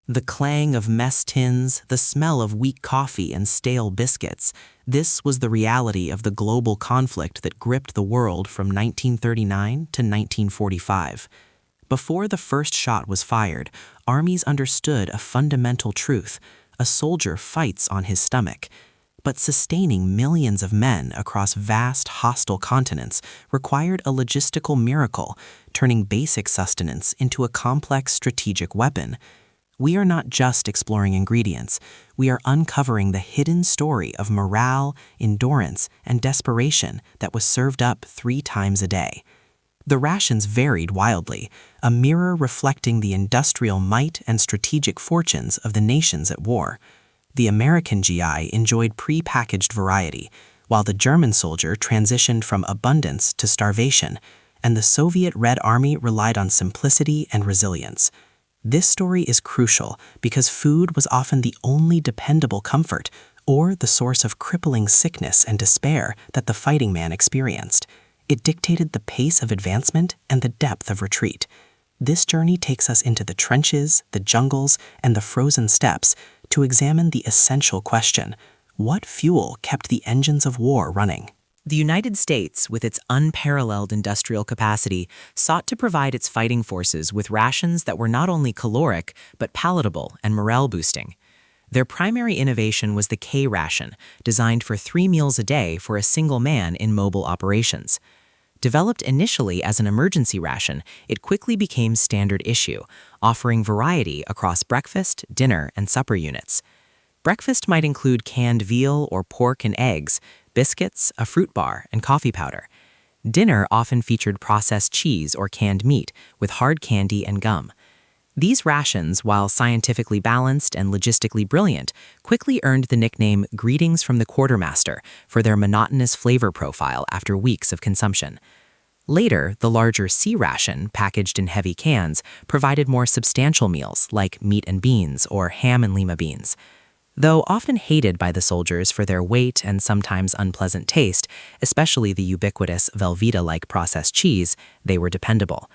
The clang of mess tins, the smell of weak coffee and stale biscuits, this was the reality of the global conflict that gripped the world from 1939 to 1945. Before the first shot was fired, armies understood a fundamental truth: a soldier fights on his stomach. But sustaining millions of men across vast hostile continents required a logistical miracle, turning basic sustenance into a complex strategic weapon. We are not just exploring ingredients, we are uncovering the hidden story of morale, endurance, and desperation that was served up 3 times a day. The rations varied wildly, a mirror reflecting the industrial might and strategic fortunes of the nations at war. The American GI enjoyed pre-packaged variety, while the German soldier transitioned from abundance to starvation, and the Soviet Red Army relied on simplicity and resilience. This story is crucial because food was often the only dependable comfort, or the source of crippling sickness and despair that the fighting man experienced. It dictated the pace of advancement and the depth of retreat. This journey takes us into the trenches, the jungles, and the frozen steppes to examine the essential question: what fuel kept the engines of war running? The United States, with its unparalleled industrial capacity, sought to provide its fighting forces with rations that were not only caloric, but palatable and morale-boosting. Their primary innovation was the K-Ration, designed for 3 meals a day for a single man in mobile operations. Developed initially as an emergency ration, it quickly became standard issue, offering variety across breakfast, dinner, and supper units. Breakfast might include canned veal or pork and eggs, biscuits, a fruit bar, and coffee powder. Dinner often featured processed cheese or canned meat, with hard candy and gum. These rations, while scientifically balanced and logistically brilliant, quickly earned the nickname "Greetings from the Quartermaster" for their monotonous flavor profile after weeks of consumption. Later, the larger C-Ration, packaged in heavy cans, provided more substantial meals like meat and beans or ham and lima beans. Though often hated by the soldiers for their weight and sometimes unpleasant taste, especially the ubiquitous Velveeta-like processed cheese, they were dependable.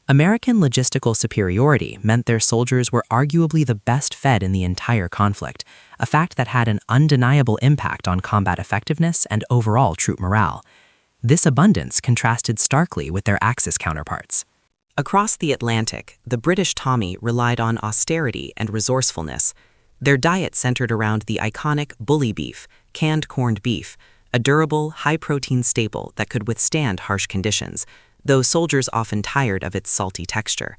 American logistical superiority meant their soldiers were arguably the best fed in the entire conflict, a fact that had an undeniable impact on combat effectiveness and overall troop morale. This abundance contrasted starkly with their Axis counterparts. Across the Atlantic, the British Tommy relied on austerity and resourcefulness. Their diet centered around the iconic bully beef, canned corned beef, a durable, high-protein staple that could withstand harsh conditions, though soldiers often tired of its salty texture.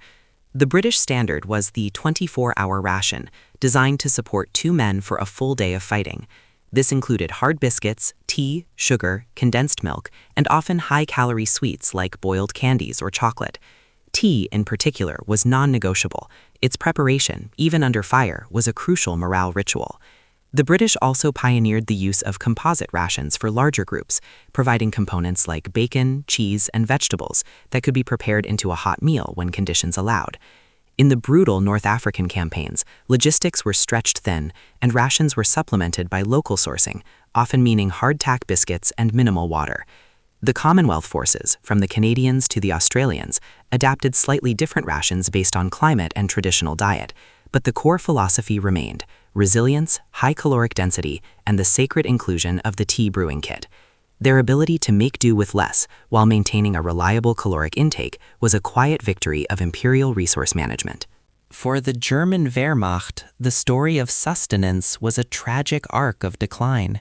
The British standard was the 24-hour ration, designed to support 2 men for a full day of fighting. This included hard biscuits, tea, sugar, condensed milk, and often high-calorie sweets like boiled candies or chocolate. Tea, in particular, was non-negotiable. Its preparation, even under fire, was a crucial morale ritual. The British also pioneered the use of composite rations for larger groups, providing components like bacon, cheese, and vegetables that could be prepared into a hot meal when conditions allowed. In the brutal North African campaigns, logistics were stretched thin, and rations were supplemented by local sourcing, often meaning hardtack biscuits and minimal water. The Commonwealth forces, from the Canadians to the Australians, adapted slightly different rations based on climate and traditional diet, but the core philosophy remained: resilience, high caloric density, and the sacred inclusion of the tea brewing kit. Their ability to make do with less while maintaining a reliable caloric intake was a quiet victory of imperial resource management. For the German Wehrmacht, the story of sustenance was a tragic arc of decline.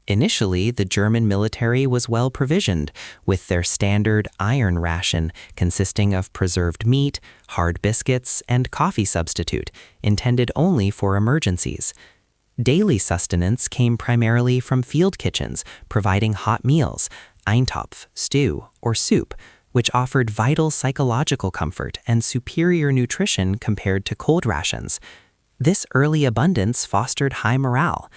Initially, the German military was well provisioned, with their standard iron ration consisting of preserved meat, hard biscuits, and coffee substitute, intended only for emergencies. Daily sustenance came primarily from field kitchens, providing hot meals, Eintopf, stew, or soup, which offered vital psychological comfort and superior nutrition compared to cold rations. This early abundance fostered high morale.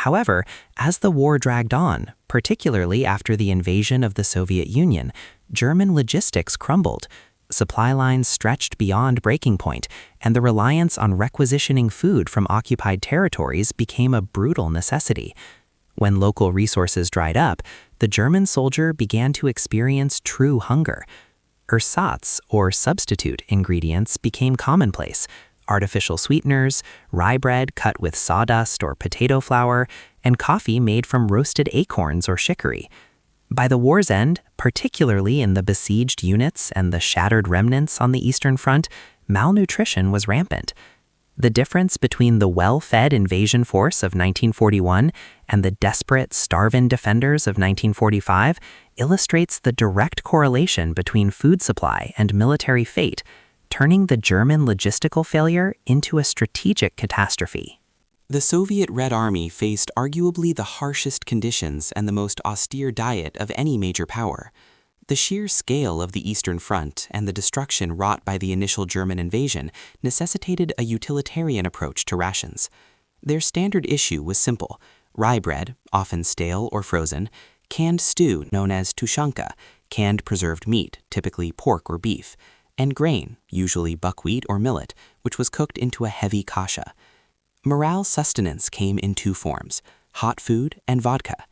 However, as the war dragged on, particularly after the invasion of the Soviet Union, German logistics crumbled. Supply lines stretched beyond breaking point, and the reliance on requisitioning food from occupied territories became a brutal necessity. When local resources dried up, the German soldier began to experience true hunger. Ersatz, or substitute, ingredients became commonplace. artificial sweeteners, rye bread cut with sawdust or potato flour, and coffee made from roasted acorns or chicory. By the war's end, particularly in the besieged units and the shattered remnants on the Eastern Front, malnutrition was rampant. The difference between the well-fed invasion force of 1941 and the desperate, starving defenders of 1945 illustrates the direct correlation between food supply and military fate, turning the German logistical failure into a strategic catastrophe. The Soviet Red Army faced arguably the harshest conditions and the most austere diet of any major power. The sheer scale of the Eastern Front and the destruction wrought by the initial German invasion necessitated a utilitarian approach to rations. Their standard issue was simple: rye bread, often stale or frozen, canned stew known as tushonka, canned preserved meat, typically pork or beef, and grain, usually buckwheat or millet, which was cooked into a heavy kasha. Morale sustenance came in two forms: hot food and vodka.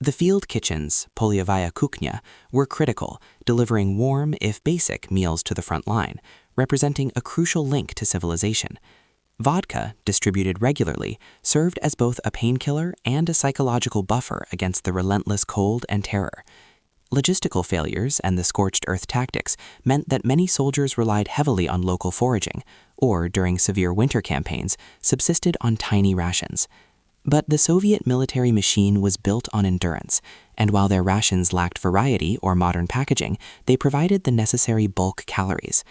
The field kitchens, polyovoya kuchnia, were critical, delivering warm, if basic, meals to the front line, representing a crucial link to civilization. Vodka, distributed regularly, served as both a painkiller and a psychological buffer against the relentless cold and terror. Logistical failures and the scorched earth tactics meant that many soldiers relied heavily on local foraging, or, during severe winter campaigns, subsisted on tiny rations. But the Soviet military machine was built on endurance, and while their rations lacked variety or modern packaging, they provided the necessary bulk calories.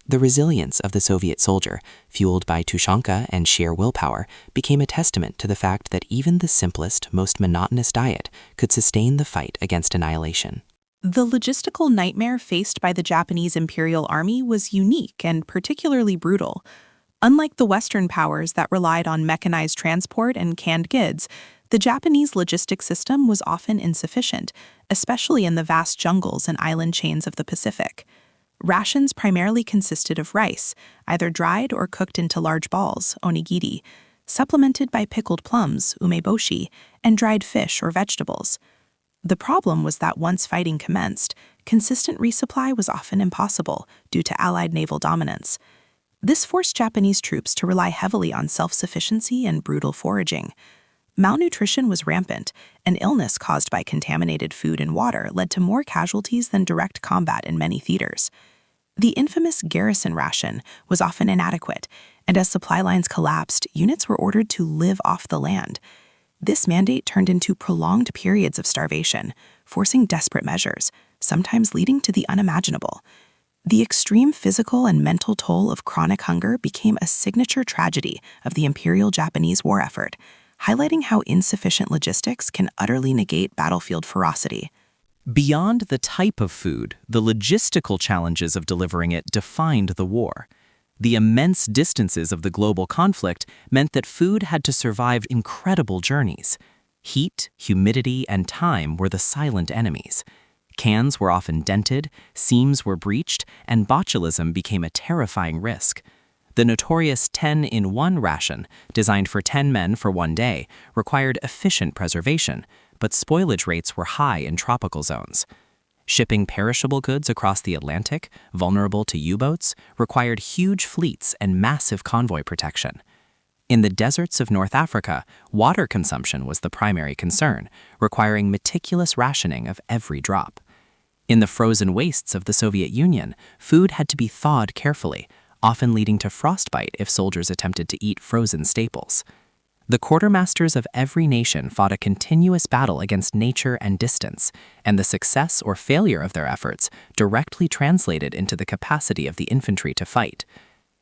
The resilience of the Soviet soldier, fueled by tushonka and sheer willpower, became a testament to the fact that even the simplest, most monotonous diet could sustain the fight against annihilation. The logistical nightmare faced by the Japanese Imperial Army was unique and particularly brutal. Unlike the Western powers that relied on mechanized transport and canned goods, the Japanese logistics system was often insufficient, especially in the vast jungles and island chains of the Pacific. Rations primarily consisted of rice, either dried or cooked into large balls, onigiri, supplemented by pickled plums, umeboshi, and dried fish or vegetables. The problem was that once fighting commenced, consistent resupply was often impossible due to Allied naval dominance. This forced Japanese troops to rely heavily on self-sufficiency and brutal foraging. Malnutrition was rampant, and illness caused by contaminated food and water led to more casualties than direct combat in many theaters. The infamous garrison ration was often inadequate, and as supply lines collapsed, units were ordered to live off the land. This mandate turned into prolonged periods of starvation, forcing desperate measures, sometimes leading to the unimaginable. The extreme physical and mental toll of chronic hunger became a signature tragedy of the Imperial Japanese war effort, highlighting how insufficient logistics can utterly negate battlefield ferocity. Beyond the type of food, the logistical challenges of delivering it defined the war. The immense distances of the global conflict meant that food had to survive incredible journeys. Heat, humidity, and time were the silent enemies. Cans were often dented, seams were breached, and botulism became a terrifying risk. The notorious 10-in-1 ration, designed for 10 men for one day, required efficient preservation, but spoilage rates were high in tropical zones. Shipping perishable goods across the Atlantic, vulnerable to U-boats, required huge fleets and massive convoy protection. In the deserts of North Africa, water consumption was the primary concern, requiring meticulous rationing of every drop. In the frozen wastes of the Soviet Union, food had to be thawed carefully, often leading to frostbite if soldiers attempted to eat frozen staples. The quartermasters of every nation fought a continuous battle against nature and distance, and the success or failure of their efforts directly translated into the capacity of the infantry to fight.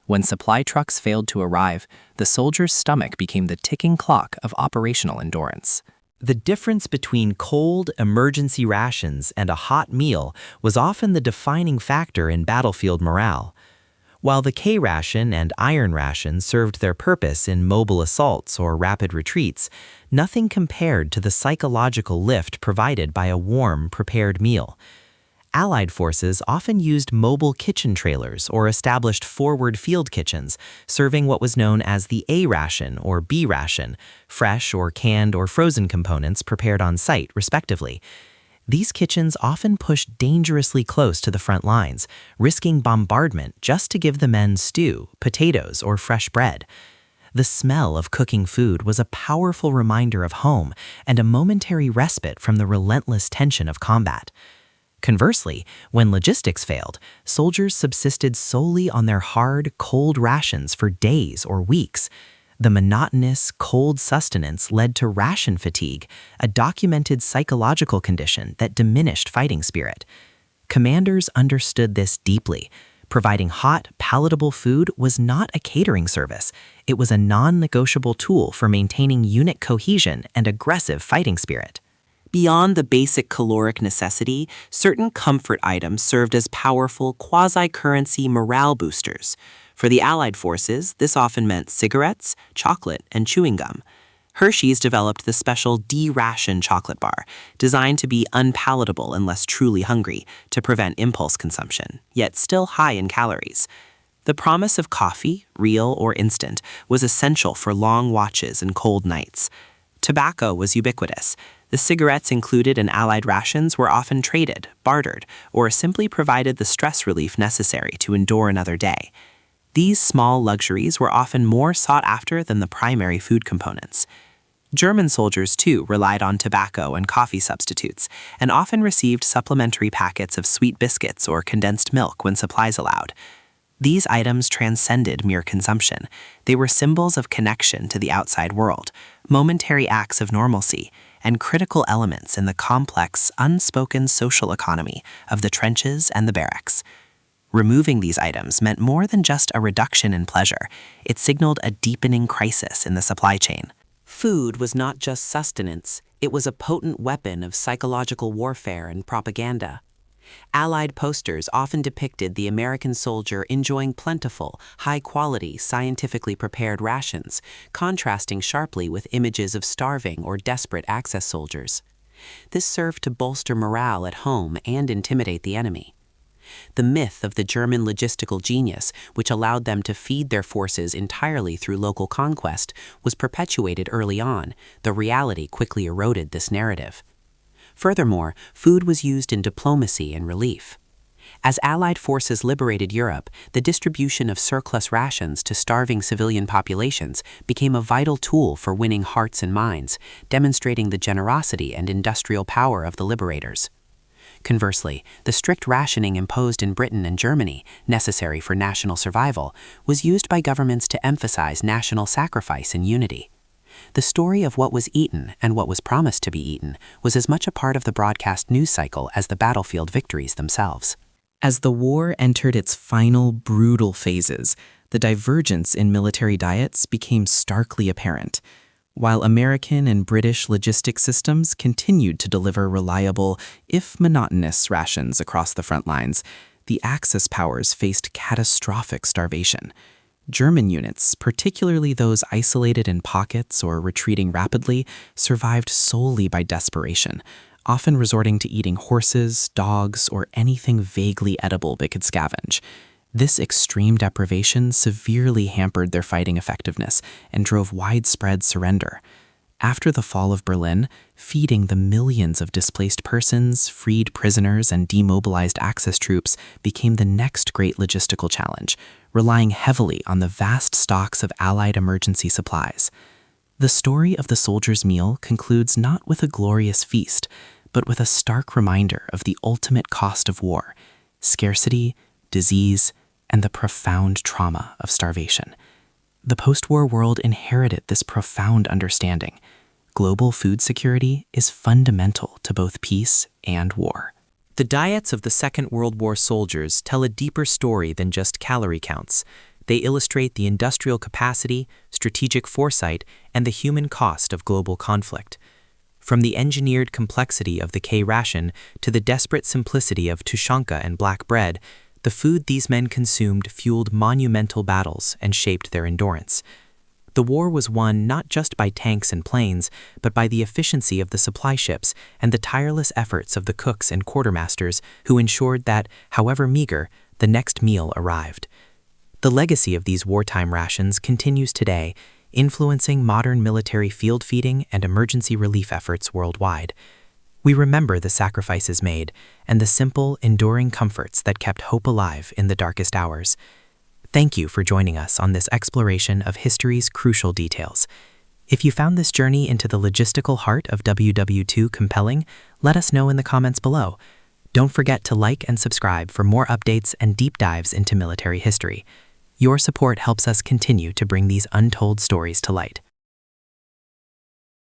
When supply trucks failed to arrive, the soldier's stomach became the ticking clock of operational endurance. The difference between cold, emergency rations and a hot meal was often the defining factor in battlefield morale. While the K-ration and iron ration served their purpose in mobile assaults or rapid retreats, nothing compared to the psychological lift provided by a warm, prepared meal. Allied forces often used mobile kitchen trailers or established forward field kitchens, serving what was known as the A ration or B ration, fresh or canned or frozen components prepared on site, respectively. These kitchens often pushed dangerously close to the front lines, risking bombardment just to give the men stew, potatoes, or fresh bread. The smell of cooking food was a powerful reminder of home and a momentary respite from the relentless tension of combat. Conversely, when logistics failed, soldiers subsisted solely on their hard, cold rations for days or weeks. The monotonous, cold sustenance led to ration fatigue, a documented psychological condition that diminished fighting spirit. Commanders understood this deeply. Providing hot, palatable food was not a catering service. It was a non-negotiable tool for maintaining unit cohesion and aggressive fighting spirit. Beyond the basic caloric necessity, certain comfort items served as powerful quasi-currency morale boosters. For the Allied forces, this often meant cigarettes, chocolate, and chewing gum. Hershey's developed the special D-ration chocolate bar, designed to be unpalatable unless truly hungry, to prevent impulse consumption, yet still high in calories. The promise of coffee, real or instant, was essential for long watches and cold nights. Tobacco was ubiquitous. The cigarettes included in Allied rations were often traded, bartered, or simply provided the stress relief necessary to endure another day. These small luxuries were often more sought after than the primary food components. German soldiers, too, relied on tobacco and coffee substitutes, and often received supplementary packets of sweet biscuits or condensed milk when supplies allowed. These items transcended mere consumption. They were symbols of connection to the outside world, momentary acts of normalcy, and critical elements in the complex, unspoken social economy of the trenches and the barracks. Removing these items meant more than just a reduction in pleasure. It signaled a deepening crisis in the supply chain. Food was not just sustenance, it was a potent weapon of psychological warfare and propaganda. Allied posters often depicted the American soldier enjoying plentiful, high-quality, scientifically prepared rations, contrasting sharply with images of starving or desperate access soldiers. This served to bolster morale at home and intimidate the enemy. The myth of the German logistical genius, which allowed them to feed their forces entirely through local conquest, was perpetuated early on. The reality quickly eroded this narrative. Furthermore, food was used in diplomacy and relief. As Allied forces liberated Europe, the distribution of surplus rations to starving civilian populations became a vital tool for winning hearts and minds, demonstrating the generosity and industrial power of the liberators. Conversely, the strict rationing imposed in Britain and Germany, necessary for national survival, was used by governments to emphasize national sacrifice and unity. The story of what was eaten and what was promised to be eaten was as much a part of the broadcast news cycle as the battlefield victories themselves. As the war entered its final, brutal phases, the divergence in military diets became starkly apparent. While American and British logistics systems continued to deliver reliable, if monotonous, rations across the front lines, the Axis powers faced catastrophic starvation. German units, particularly those isolated in pockets or retreating rapidly, survived solely by desperation, often resorting to eating horses, dogs, or anything vaguely edible they could scavenge. This extreme deprivation severely hampered their fighting effectiveness and drove widespread surrender. After the fall of Berlin, feeding the millions of displaced persons, freed prisoners, and demobilized Axis troops became the next great logistical challenge, relying heavily on the vast stocks of Allied emergency supplies. The story of the soldier's meal concludes not with a glorious feast, but with a stark reminder of the ultimate cost of war: scarcity, disease, and the profound trauma of starvation. The post-war world inherited this profound understanding. Global food security is fundamental to both peace and war. The diets of the Second World War soldiers tell a deeper story than just calorie counts. They illustrate the industrial capacity, strategic foresight, and the human cost of global conflict. From the engineered complexity of the K-ration to the desperate simplicity of tushonka and black bread, the food these men consumed fueled monumental battles and shaped their endurance. The war was won not just by tanks and planes, but by the efficiency of the supply ships and the tireless efforts of the cooks and quartermasters who ensured that, however meager, the next meal arrived. The legacy of these wartime rations continues today, influencing modern military field feeding and emergency relief efforts worldwide. We remember the sacrifices made and the simple, enduring comforts that kept hope alive in the darkest hours. Thank you for joining us on this exploration of history's crucial details. If you found this journey into the logistical heart of WW2 compelling, let us know in the comments below. Don't forget to like and subscribe for more updates and deep dives into military history. Your support helps us continue to bring these untold stories to light.